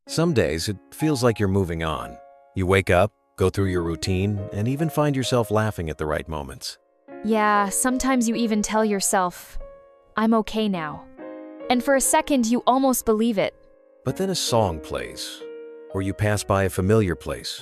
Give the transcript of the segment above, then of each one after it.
Some days it feels like you're moving on. You wake up, go through your routine, and even find yourself laughing at the right moments. Yeah, sometimes you even tell yourself, I'm okay now. And for a second, you almost believe it. But then a song plays, or you pass by a familiar place,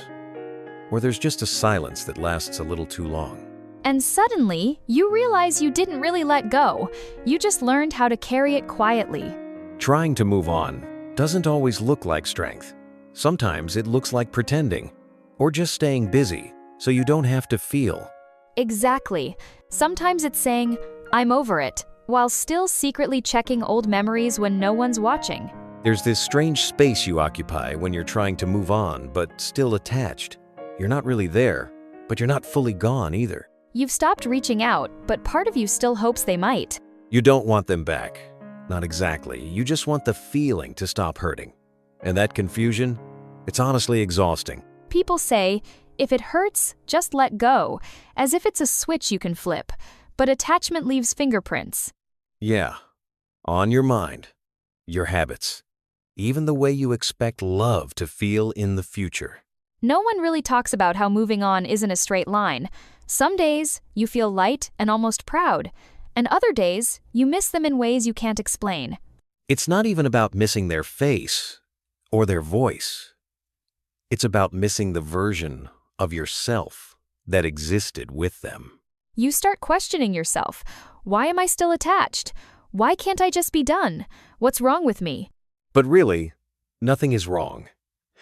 or there's just a silence that lasts a little too long. And suddenly, you realize you didn't really let go. You just learned how to carry it quietly. Trying to move on doesn't always look like strength. Sometimes it looks like pretending, or just staying busy so you don't have to feel. Exactly. Sometimes it's saying, I'm over it, while still secretly checking old memories when no one's watching. There's this strange space you occupy when you're trying to move on but still attached. You're not really there, but you're not fully gone either. You've stopped reaching out, but part of you still hopes they might. You don't want them back. Not exactly. You just want the feeling to stop hurting. And that confusion, it's honestly exhausting. People say, if it hurts, just let go, as if it's a switch you can flip. But attachment leaves fingerprints. Yeah. On your mind, your habits, even the way you expect love to feel in the future. No one really talks about how moving on isn't a straight line. Some days, you feel light and almost proud, and other days, you miss them in ways you can't explain. It's not even about missing their face or their voice. It's about missing the version of yourself that existed with them. You start questioning yourself. Why am I still attached? Why can't I just be done? What's wrong with me? But really, nothing is wrong.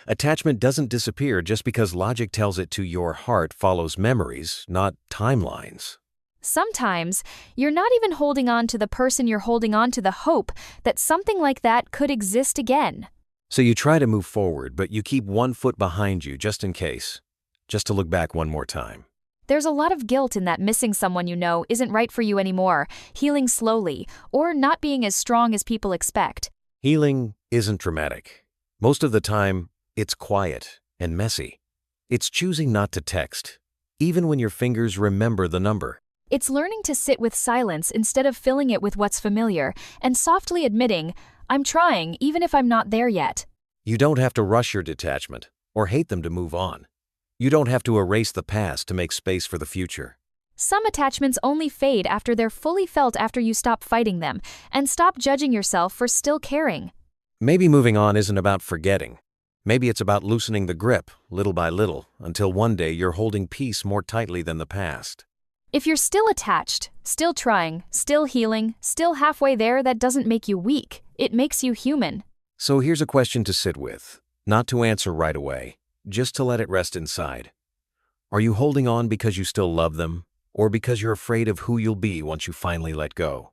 Attachment doesn't disappear just because logic tells it to. Your heart follows memories, not timelines. Sometimes, you're not even holding on to the person, you're holding on to the hope that something like that could exist again. So you try to move forward, but you keep one foot behind you just in case, just to look back one more time. There's a lot of guilt in that missing someone you know isn't right for you anymore, healing slowly, or not being as strong as people expect. Healing isn't dramatic. Most of the time, it's quiet and messy. It's choosing not to text, even when your fingers remember the number. It's learning to sit with silence instead of filling it with what's familiar, and softly admitting, I'm trying even if I'm not there yet. You don't have to rush your detachment or hate them to move on. You don't have to erase the past to make space for the future. Some attachments only fade after they're fully felt, after you stop fighting them and stop judging yourself for still caring. Maybe moving on isn't about forgetting. Maybe it's about loosening the grip, little by little, until one day you're holding peace more tightly than the past. If you're still attached, still trying, still healing, still halfway there, that doesn't make you weak. It makes you human. So here's a question to sit with, not to answer right away, just to let it rest inside. Are you holding on because you still love them, or because you're afraid of who you'll be once you finally let go?